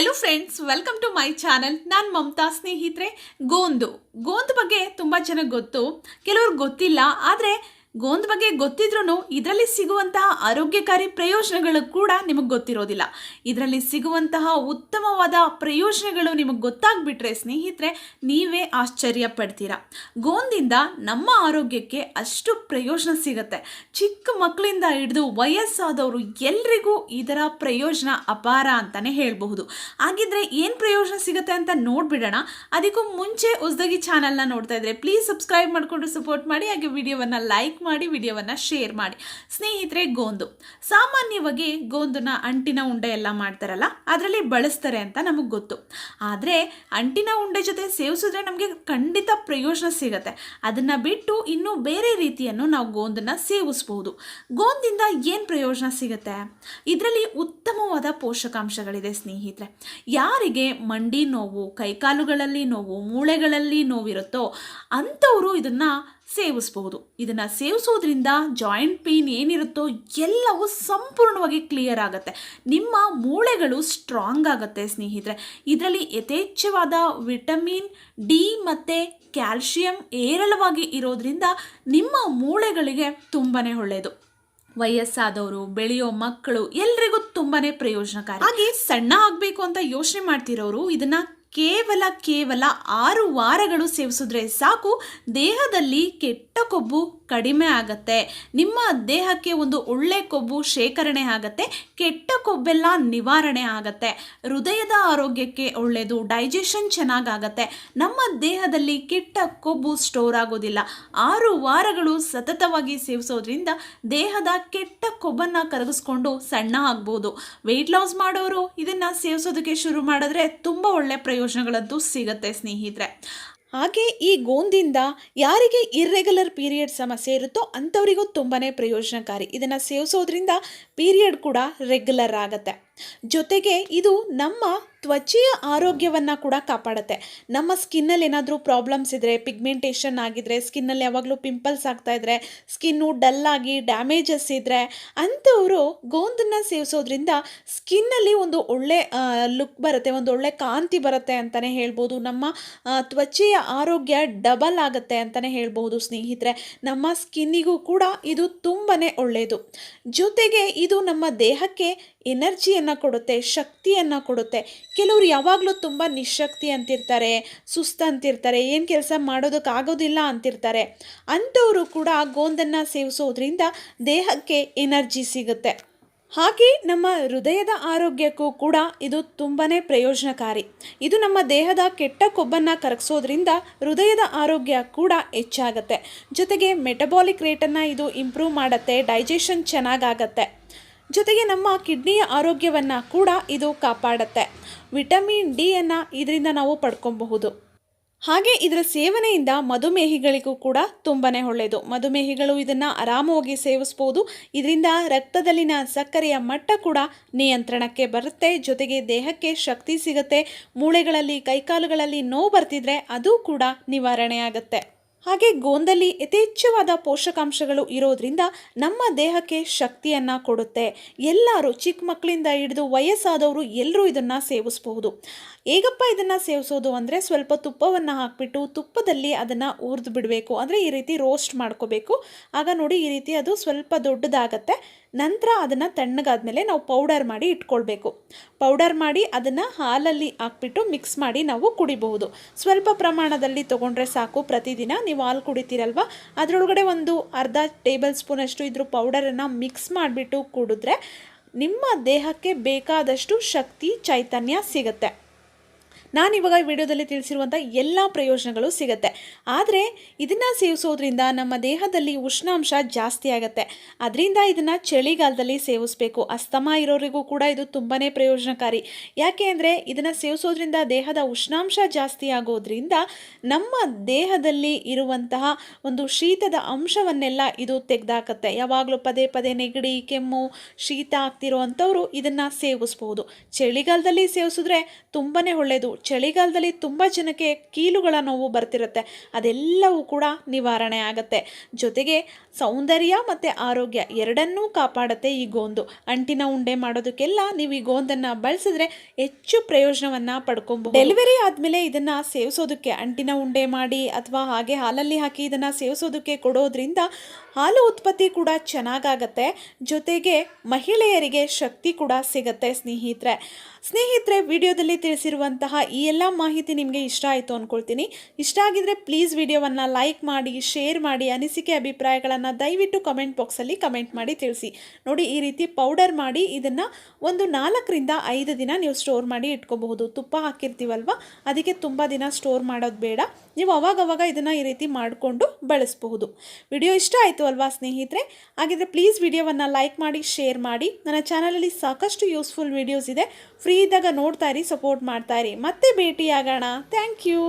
Hello friends, welcome to my channel. ನಾನು ಮಮತಾ. ಸ್ನೇಹಿತರೆ, ಗೋಂದು ಬಗ್ಗೆ ತುಂಬ ಚೆನ್ನಾಗಿ ಗೊತ್ತು, ಕೆಲವ್ರಿಗೆ ಗೊತ್ತಿಲ್ಲ. ಆದರೆ ಗೋಂದು ಬಗ್ಗೆ ಗೊತ್ತಿದ್ರೂ ಇದರಲ್ಲಿ ಸಿಗುವಂತಹ ಆರೋಗ್ಯಕಾರಿ ಪ್ರಯೋಜನಗಳು ಕೂಡ ನಿಮಗೆ ಗೊತ್ತಿರೋದಿಲ್ಲ. ಇದರಲ್ಲಿ ಸಿಗುವಂತಹ ಉತ್ತಮವಾದ ಪ್ರಯೋಜನಗಳು ನಿಮಗೆ ಗೊತ್ತಾಗ್ಬಿಟ್ರೆ ಸ್ನೇಹಿತರೆ, ನೀವೇ ಆಶ್ಚರ್ಯ ಪಡ್ತೀರಾ. ಗೋಂದಿಂದ ನಮ್ಮ ಆರೋಗ್ಯಕ್ಕೆ ಅಷ್ಟು ಪ್ರಯೋಜನ ಸಿಗುತ್ತೆ. ಚಿಕ್ಕ ಮಕ್ಕಳಿಂದ ಹಿಡಿದು ವಯಸ್ಸಾದವರು ಎಲ್ರಿಗೂ ಇದರ ಪ್ರಯೋಜನ ಅಪಾರ ಅಂತಲೇ ಹೇಳಬಹುದು. ಹಾಗಿದ್ರೆ ಏನು ಪ್ರಯೋಜನ ಸಿಗುತ್ತೆ ಅಂತ ನೋಡ್ಬಿಡೋಣ. ಅದಕ್ಕೂ ಮುಂಚೆ ಹೊಸದಾಗಿ ಚಾನಲ್ನ ನೋಡ್ತಾ ಇದ್ರೆ ಪ್ಲೀಸ್ ಸಬ್ಸ್ಕ್ರೈಬ್ ಮಾಡಿಕೊಂಡು ಸಪೋರ್ಟ್ ಮಾಡಿ, ಹಾಗೆ ವಿಡಿಯೋವನ್ನು ಲೈಕ್ ಮಾಡಿ, ವಿಡಿಯೋವನ್ನು ಶೇರ್ ಮಾಡಿ. ಸ್ನೇಹಿತರೆ, ಸಾಮಾನ್ಯವಾಗಿ ಗೋಂದನ್ನ ಅಂಟಿನ ಉಂಡೆ ಎಲ್ಲ ಮಾಡ್ತಾರಲ್ಲ, ಅದರಲ್ಲಿ ಬಳಸ್ತಾರೆ ಅಂತ ನಮಗೆ ಗೊತ್ತು. ಆದರೆ ಅಂಟಿನ ಉಂಡೆ ಜೊತೆ ಸೇವಿಸಿದ್ರೆ ನಮಗೆ ಖಂಡಿತ ಪ್ರಯೋಜನ ಸಿಗುತ್ತೆ. ಅದನ್ನು ಬಿಟ್ಟು ಇನ್ನೂ ಬೇರೆ ರೀತಿಯನ್ನು ನಾವು ಗೋಂದನ್ನ ಸೇವಿಸಬಹುದು. ಗೋಂದಿಂದ ಏನು ಪ್ರಯೋಜನ ಸಿಗುತ್ತೆ? ಇದರಲ್ಲಿ ಉತ್ತಮವಾದ ಪೋಷಕಾಂಶಗಳಿದೆ ಸ್ನೇಹಿತರೆ. ಯಾರಿಗೆ ಮಂಡಿ ನೋವು, ಕೈಕಾಲುಗಳಲ್ಲಿ ನೋವು, ಮೂಳೆಗಳಲ್ಲಿ ನೋವಿರುತ್ತೋ ಅಂಥವರು ಇದನ್ನು ಸೇವಿಸಬಹುದು. ಇದನ್ನು ಸೇವಿಸೋದ್ರಿಂದ ಜಾಯಿಂಟ್ ಪೇನ್ ಏನಿರುತ್ತೋ ಎಲ್ಲವೂ ಸಂಪೂರ್ಣವಾಗಿ ಕ್ಲಿಯರ್ ಆಗುತ್ತೆ. ನಿಮ್ಮ ಮೂಳೆಗಳು ಸ್ಟ್ರಾಂಗ್ ಆಗುತ್ತೆ ಸ್ನೇಹಿತರೆ. ಇದರಲ್ಲಿ ಯಥೇಚ್ಛವಾದ ವಿಟಮಿನ್ ಡಿ ಮತ್ತು ಕ್ಯಾಲ್ಶಿಯಂ ಹೇರಳವಾಗಿ ಇರೋದ್ರಿಂದ ನಿಮ್ಮ ಮೂಳೆಗಳಿಗೆ ತುಂಬಾ ಒಳ್ಳೆಯದು. ವಯಸ್ಸಾದವರು, ಬೆಳೆಯೋ ಮಕ್ಕಳು ಎಲ್ರಿಗೂ ತುಂಬಾ ಪ್ರಯೋಜನಕಾರಿ. ಹಾಗೆ ಸಣ್ಣ ಆಗಬೇಕು ಅಂತ ಯೋಚನೆ ಮಾಡ್ತಿರೋರು ಇದನ್ನು ಕೇವಲ 6 ವಾರಗಳು ಸೇವಿಸಿದ್ರೆ ಸಾಕು, ದೇಹದಲ್ಲಿ ಕೆಟ್ಟ ಕೊಬ್ಬು ಕಡಿಮೆ ಆಗತ್ತೆ. ನಿಮ್ಮ ದೇಹಕ್ಕೆ ಒಂದು ಒಳ್ಳೆ ಕೊಬ್ಬು ಶೇಖರಣೆ ಆಗತ್ತೆ, ಕೆಟ್ಟ ಕೊಬ್ಬೆಲ್ಲ ನಿವಾರಣೆ ಆಗತ್ತೆ. ಹೃದಯದ ಆರೋಗ್ಯಕ್ಕೆ ಒಳ್ಳೆಯದು, ಡೈಜೆಷನ್ ಚೆನ್ನಾಗಾಗತ್ತೆ. ನಮ್ಮ ದೇಹದಲ್ಲಿ ಕೆಟ್ಟ ಕೊಬ್ಬು ಸ್ಟೋರ್ ಆಗೋದಿಲ್ಲ. 6 ವಾರಗಳು ಸತತವಾಗಿ ಸೇವಿಸೋದ್ರಿಂದ ದೇಹದ ಕೆಟ್ಟ ಕೊಬ್ಬನ್ನು ಕರಗಿಸ್ಕೊಂಡು ಸಣ್ಣ ಆಗ್ಬೋದು. ವೆಯ್ಟ್ ಲಾಸ್ ಮಾಡೋರು ಇದನ್ನು ಸೇವಿಸೋದಕ್ಕೆ ಶುರು ಮಾಡಿದ್ರೆ ತುಂಬ ಒಳ್ಳೆ ಪ್ರಯೋಜನಗಳಂತೂ ಸಿಗುತ್ತೆ ಸ್ನೇಹಿತರೆ. ಹಾಗೆ ಈ ಗೋಂದಿಂದ ಯಾರಿಗೆ ಇರ್ರೆಗ್ಯುಲರ್ ಪೀರಿಯಡ್ ಸಮಸ್ಯೆ ಇರುತ್ತೋ ಅಂಥವರಿಗೂ ತುಂಬಾ ಪ್ರಯೋಜನಕಾರಿ. ಇದನ್ನು ಸೇವಿಸೋದ್ರಿಂದ ಪೀರಿಯಡ್ ಕೂಡ ರೆಗ್ಯುಲರ್ ಆಗುತ್ತೆ. ಜೊತೆಗೆ ಇದು ನಮ್ಮ ತ್ವಚೆಯ ಆರೋಗ್ಯವನ್ನು ಕೂಡ ಕಾಪಾಡುತ್ತೆ. ನಮ್ಮ ಸ್ಕಿನ್ನಲ್ಲಿ ಏನಾದರೂ ಪ್ರಾಬ್ಲಮ್ಸ್ ಇದ್ದರೆ, ಪಿಗ್ಮೆಂಟೇಷನ್ ಆಗಿದ್ರೆ, ಸ್ಕಿನ್ನಲ್ಲಿ ಯಾವಾಗಲೂ ಪಿಂಪಲ್ಸ್ ಆಗ್ತಾಯಿದ್ರೆ, ಸ್ಕಿನ್ನು ಡಲ್ಲಾಗಿ ಡ್ಯಾಮೇಜಸ್ ಇದ್ದರೆ ಅಂಥವರು ಗೋಂದನ್ನು ಸೇವಿಸೋದ್ರಿಂದ ಸ್ಕಿನ್ನಲ್ಲಿ ಒಂದು ಒಳ್ಳೆ ಲುಕ್ ಬರುತ್ತೆ, ಒಂದು ಒಳ್ಳೆ ಕಾಂತಿ ಬರುತ್ತೆ ಅಂತಲೇ ಹೇಳ್ಬೋದು. ನಮ್ಮ ತ್ವಚೆಯ ಆರೋಗ್ಯ ಡಬಲ್ ಆಗುತ್ತೆ ಅಂತಲೇ ಹೇಳ್ಬೋದು ಸ್ನೇಹಿತರೆ. ನಮ್ಮ ಸ್ಕಿನ್ನಿಗೂ ಕೂಡ ಇದು ತುಂಬಾ ಒಳ್ಳೆಯದು. ಜೊತೆಗೆ ಇದು ನಮ್ಮ ದೇಹಕ್ಕೆ ಎನರ್ಜಿಯನ್ನು ಕೊಡುತ್ತೆ, ಶಕ್ತಿಯನ್ನು ಕೊಡುತ್ತೆ. ಕೆಲವರು ಯಾವಾಗಲೂ ತುಂಬ ನಿಶಕ್ತಿ ಅಂತಿರ್ತಾರೆ, ಸುಸ್ತು ಅಂತಿರ್ತಾರೆ, ಏನು ಕೆಲಸ ಮಾಡೋದಕ್ಕಾಗೋದಿಲ್ಲ ಅಂತಿರ್ತಾರೆ. ಅಂಥವರು ಕೂಡ ಗೋಂದನ್ನು ಸೇವಿಸೋದ್ರಿಂದ ದೇಹಕ್ಕೆ ಎನರ್ಜಿ ಸಿಗುತ್ತೆ. ಹಾಗೆ ನಮ್ಮ ಹೃದಯದ ಆರೋಗ್ಯಕ್ಕೂ ಕೂಡ ಇದು ತುಂಬಾ ಪ್ರಯೋಜನಕಾರಿ. ಇದು ನಮ್ಮ ದೇಹದ ಕೆಟ್ಟ ಕೊಬ್ಬನ್ನು ಕರಗಿಸೋದ್ರಿಂದ ಹೃದಯದ ಆರೋಗ್ಯ ಕೂಡ ಹೆಚ್ಚಾಗುತ್ತೆ. ಜೊತೆಗೆ ಮೆಟಬಾಲಿಕ್ ರೇಟನ್ನು ಇದು ಇಂಪ್ರೂವ್ ಮಾಡುತ್ತೆ, ಡೈಜೆಷನ್ ಚೆನ್ನಾಗಾಗತ್ತೆ. ಜೊತೆಗೆ ನಮ್ಮ ಕಿಡ್ನಿಯ ಆರೋಗ್ಯವನ್ನು ಕೂಡ ಇದು ಕಾಪಾಡುತ್ತೆ. ವಿಟಮಿನ್ ಡಿಯನ್ನು ಇದರಿಂದ ನಾವು ಪಡ್ಕೊಬಹುದು. ಹಾಗೆ ಇದರ ಸೇವನೆಯಿಂದ ಮಧುಮೇಹಿಗಳಿಗೂ ಕೂಡ ತುಂಬಾ ಒಳ್ಳೆಯದು. ಮಧುಮೇಹಿಗಳು ಇದನ್ನು ಆರಾಮವಾಗಿ ಸೇವಿಸ್ಬೋದು. ಇದರಿಂದ ರಕ್ತದಲ್ಲಿನ ಸಕ್ಕರೆಯ ಮಟ್ಟ ಕೂಡ ನಿಯಂತ್ರಣಕ್ಕೆ ಬರುತ್ತೆ. ಜೊತೆಗೆ ದೇಹಕ್ಕೆ ಶಕ್ತಿ ಸಿಗುತ್ತೆ. ಮೂಳೆಗಳಲ್ಲಿ, ಕೈಕಾಲುಗಳಲ್ಲಿ ನೋವು ಬರ್ತಿದ್ರೆ ಅದು ಕೂಡ ನಿವಾರಣೆ ಆಗುತ್ತೆ. ಹಾಗೆ ಗೋಂದಲ್ಲಿ ಯಥೇಚ್ಛವಾದ ಪೋಷಕಾಂಶಗಳು ಇರೋದ್ರಿಂದ ನಮ್ಮ ದೇಹಕ್ಕೆ ಶಕ್ತಿಯನ್ನು ಕೊಡುತ್ತೆ. ಎಲ್ಲರೂ, ಚಿಕ್ಕ ಮಕ್ಕಳಿಂದ ಹಿಡಿದು ವಯಸ್ಸಾದವರು ಎಲ್ಲರೂ ಇದನ್ನು ಸೇವಿಸಬಹುದು. ಹೇಗಪ್ಪ ಇದನ್ನು ಸೇವಿಸೋದು ಅಂದರೆ, ಸ್ವಲ್ಪ ತುಪ್ಪವನ್ನು ಹಾಕಿಬಿಟ್ಟು ತುಪ್ಪದಲ್ಲಿ ಅದನ್ನು ಹುರಿದು ಬಿಡಬೇಕು. ಅಂದರೆ ಈ ರೀತಿ ರೋಸ್ಟ್ ಮಾಡ್ಕೋಬೇಕು. ಆಗ ನೋಡಿ ಈ ರೀತಿ ಅದು ಸ್ವಲ್ಪ ದೊಡ್ಡದಾಗತ್ತೆ. ನಂತರ ಅದನ್ನು ತಣ್ಣಗಾದ್ಮೇಲೆ ನಾವು ಪೌಡರ್ ಮಾಡಿ ಇಟ್ಕೊಳ್ಬೇಕು. ಪೌಡರ್ ಮಾಡಿ ಅದನ್ನು ಹಾಲಲ್ಲಿ ಹಾಕ್ಬಿಟ್ಟು ಮಿಕ್ಸ್ ಮಾಡಿ ನಾವು ಕುಡಿಬಹುದು. ಸ್ವಲ್ಪ ಪ್ರಮಾಣದಲ್ಲಿ ತೊಗೊಂಡ್ರೆ ಸಾಕು. ಪ್ರತಿದಿನ ನೀವು ಹಾಲು ಕುಡಿತೀರಲ್ವ, ಅದರೊಳಗಡೆ ಒಂದು ಅರ್ಧ ಟೇಬಲ್ ಸ್ಪೂನಷ್ಟು ಇದ್ರ ಪೌಡರನ್ನು ಮಿಕ್ಸ್ ಮಾಡಿಬಿಟ್ಟು ಕುಡಿದ್ರೆ ನಿಮ್ಮ ದೇಹಕ್ಕೆ ಬೇಕಾದಷ್ಟು ಶಕ್ತಿ, ಚೈತನ್ಯ ಸಿಗುತ್ತೆ. ನಾನಿವಾಗ ವಿಡಿಯೋದಲ್ಲಿ ತಿಳಿಸಿರುವಂಥ ಎಲ್ಲ ಪ್ರಯೋಜನಗಳು ಸಿಗುತ್ತೆ. ಆದರೆ ಇದನ್ನು ಸೇವಿಸೋದ್ರಿಂದ ನಮ್ಮ ದೇಹದಲ್ಲಿ ಉಷ್ಣಾಂಶ ಜಾಸ್ತಿ ಆಗುತ್ತೆ. ಅದರಿಂದ ಇದನ್ನು ಚಳಿಗಾಲದಲ್ಲಿ ಸೇವಿಸಬೇಕು. ಅಸ್ತಮಾ ಇರೋರಿಗೂ ಕೂಡ ಇದು ತುಂಬಾ ಪ್ರಯೋಜನಕಾರಿ. ಯಾಕೆ ಅಂದರೆ ಇದನ್ನು ಸೇವಿಸೋದ್ರಿಂದ ದೇಹದ ಉಷ್ಣಾಂಶ ಜಾಸ್ತಿ ಆಗೋದ್ರಿಂದ ನಮ್ಮ ದೇಹದಲ್ಲಿ ಇರುವಂತಹ ಒಂದು ಶೀತದ ಅಂಶವನ್ನೆಲ್ಲ ಇದು ತೆಗೆದಾಕತ್ತೆ. ಯಾವಾಗಲೂ ಪದೇ ಪದೇ ನೆಗಡಿ, ಕೆಮ್ಮು, ಶೀತ ಆಗ್ತಿರೋ ಅಂಥವರು ಇದನ್ನು ಸೇವಿಸ್ಬೋದು. ಚಳಿಗಾಲದಲ್ಲಿ ಸೇವಿಸಿದ್ರೆ ತುಂಬಾ ಒಳ್ಳೆಯದು. ಚಳಿಗಾಲದಲ್ಲಿ ತುಂಬ ಜನಕ್ಕೆ ಕೀಲುಗಳ ನೋವು ಬರ್ತಿರುತ್ತೆ, ಅದೆಲ್ಲವೂ ಕೂಡ ನಿವಾರಣೆ ಆಗುತ್ತೆ. ಜೊತೆಗೆ ಸೌಂದರ್ಯ ಮತ್ತು ಆರೋಗ್ಯ ಎರಡನ್ನೂ ಕಾಪಾಡುತ್ತೆ ಈ ಗೋಂದು. ಅಂಟಿನ ಉಂಡೆ ಮಾಡೋದಕ್ಕೆಲ್ಲ ನೀವು ಈ ಗೋಂದನ್ನು ಬಳಸಿದ್ರೆ ಹೆಚ್ಚು ಪ್ರಯೋಜನವನ್ನು ಪಡ್ಕೊಬಹುದು. ಡೆಲಿವರಿ ಆದಮೇಲೆ ಇದನ್ನು ಸೇವಿಸೋದಕ್ಕೆ, ಅಂಟಿನ ಉಂಡೆ ಮಾಡಿ ಅಥವಾ ಹಾಗೆ ಹಾಲಲ್ಲಿ ಹಾಕಿ ಇದನ್ನು ಸೇವಿಸೋದಕ್ಕೆ ಕೊಡೋದ್ರಿಂದ ಹಾಲು ಉತ್ಪತ್ತಿ ಕೂಡ ಚೆನ್ನಾಗಾಗತ್ತೆ. ಜೊತೆಗೆ ಮಹಿಳೆಯರಿಗೆ ಶಕ್ತಿ ಕೂಡ ಸಿಗುತ್ತೆ ಸ್ನೇಹಿತರೆ. ವಿಡಿಯೋದಲ್ಲಿ ತಿಳಿಸಿರುವಂತಹ ಈ ಎಲ್ಲ ಮಾಹಿತಿ ನಿಮಗೆ ಇಷ್ಟ ಆಯಿತು ಅಂದ್ಕೊಳ್ತೀನಿ. ಇಷ್ಟ ಆಗಿದ್ರೆ ಪ್ಲೀಸ್ ವಿಡಿಯೋವನ್ನು ಲೈಕ್ ಮಾಡಿ, ಶೇರ್ ಮಾಡಿ, ಅನಿಸಿಕೆ ಅಭಿಪ್ರಾಯಗಳನ್ನು ದಯವಿಟ್ಟು ಕಮೆಂಟ್ ಬಾಕ್ಸಲ್ಲಿ ಕಮೆಂಟ್ ಮಾಡಿ ತಿಳಿಸಿ. ನೋಡಿ, ಈ ರೀತಿ ಪೌಡರ್ ಮಾಡಿ ಇದನ್ನು ಒಂದು 4ರಿಂದ 5 ದಿನ ನೀವು ಸ್ಟೋರ್ ಮಾಡಿ ಇಟ್ಕೋಬಹುದು. ತುಪ್ಪ ಹಾಕಿರ್ತೀವಲ್ವ, ಅದಕ್ಕೆ ತುಂಬ ದಿನ ಸ್ಟೋರ್ ಮಾಡೋದು ಬೇಡ. ನೀವು ಅವಾಗವಾಗ ಇದನ್ನು ಈ ರೀತಿ ಮಾಡಿಕೊಂಡು ಬಳಸಬಹುದು. ವಿಡಿಯೋ ಇಷ್ಟ ಆಯಿತು ಅಲ್ವಾ ಸ್ನೇಹಿತರೆ? ಹಾಗಿದ್ರೆ ಪ್ಲೀಸ್ ವಿಡಿಯೋವನ್ನು ಲೈಕ್ ಮಾಡಿ, ಶೇರ್ ಮಾಡಿ. ನನ್ನ ಚಾನಲಲ್ಲಿ ಸಾಕಷ್ಟು ಯೂಸ್ಫುಲ್ ವಿಡಿಯೋಸ್ ಇದೆ. ಫ್ರೀ ಇದ್ದಾಗ ನೋಡ್ತಾ ಇರಿ, ಸಪೋರ್ಟ್ ಮಾಡ್ತಾ ಇರಿ. ಮತ್ತೆ ಭೇಟಿಯಾಗೋಣ. Thank you.